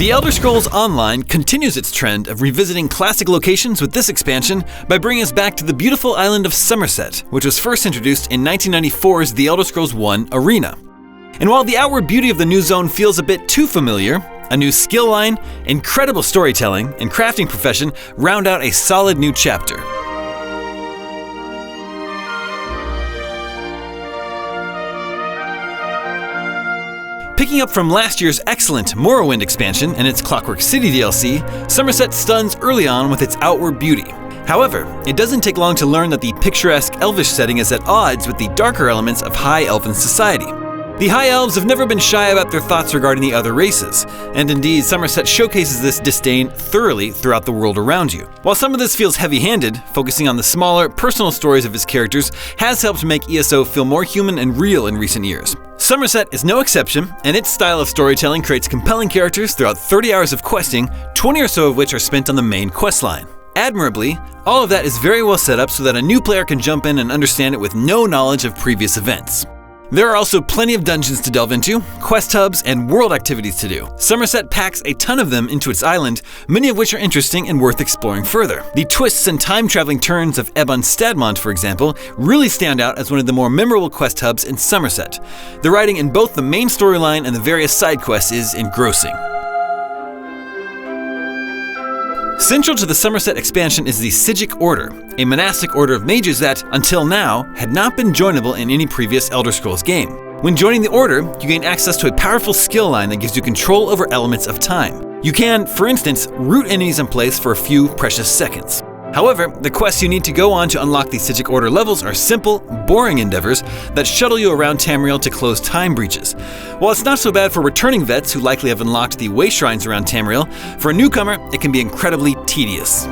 The Elder Scrolls Online continues its trend of revisiting classic locations with this expansion by bringing us back to the beautiful island of Summerset, which was first introduced in 1994's The Elder Scrolls I Arena. And while the outward beauty of the new zone feels a bit too familiar, a new skill line, incredible storytelling, and crafting profession round out a solid new chapter. Picking up from last year's excellent Morrowind expansion and its Clockwork City DLC, Summerset stuns early on with its outward beauty. However, it doesn't take long to learn that the picturesque elvish setting is at odds with the darker elements of High Elven society. The High Elves have never been shy about their thoughts regarding the other races, and indeed Summerset showcases this disdain thoroughly throughout the world around you. While some of this feels heavy-handed, focusing on the smaller, personal stories of its characters has helped make ESO feel more human and real in recent years. Summerset is no exception, and its style of storytelling creates compelling characters throughout 30 hours of questing, 20 or so of which are spent on the main questline. Admirably, all of that is very well set up so that a new player can jump in and understand it with no knowledge of previous events. There are also plenty of dungeons to delve into, quest hubs, and world activities to do. Summerset packs a ton of them into its island, many of which are interesting and worth exploring further. The twists and time-traveling turns of Ebon Stadmont, for example, really stand out as one of the more memorable quest hubs in Summerset. The writing in both the main storyline and the various side quests is engrossing. Central to the Summerset expansion is the Psijic Order, a monastic order of mages that, until now, had not been joinable in any previous Elder Scrolls game. When joining the order, you gain access to a powerful skill line that gives you control over elements of time. You can, for instance, root enemies in place for a few precious seconds. However, the quests you need to go on to unlock the Psijic Order levels are simple, boring endeavors that shuttle you around Tamriel to close time breaches. While it's not so bad for returning vets who likely have unlocked the way shrines around Tamriel, for a newcomer, it can be incredibly tedious.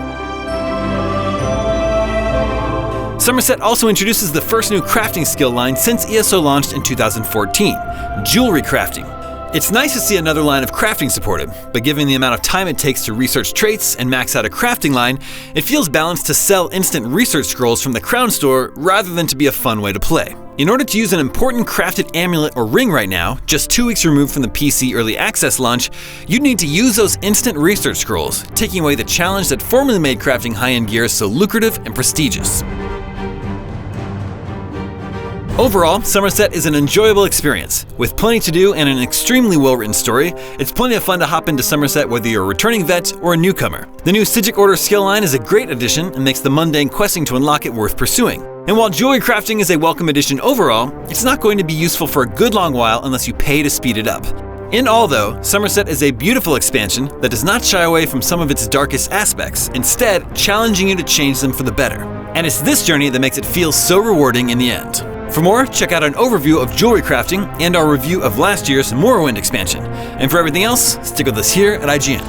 Summerset also introduces the first new crafting skill line since ESO launched in 2014, jewelry crafting. It's nice to see another line of crafting supported, but given the amount of time it takes to research traits and max out a crafting line, it feels balanced to sell instant research scrolls from the Crown Store rather than to be a fun way to play. In order to use an important crafted amulet or ring right now, just 2 weeks removed from the PC Early Access launch, you'd need to use those instant research scrolls, taking away the challenge that formerly made crafting high-end gear so lucrative and prestigious. Overall, Summerset is an enjoyable experience. With plenty to do and an extremely well-written story, it's plenty of fun to hop into Summerset whether you're a returning vet or a newcomer. The new Psijic Order skill line is a great addition and makes the mundane questing to unlock it worth pursuing. And while jewelry crafting is a welcome addition overall, it's not going to be useful for a good long while unless you pay to speed it up. In all though, Summerset is a beautiful expansion that does not shy away from some of its darkest aspects, instead challenging you to change them for the better. And it's this journey that makes it feel so rewarding in the end. For more, check out an overview of jewelry crafting and our review of last year's Morrowind expansion. And for everything else, stick with us here at IGN.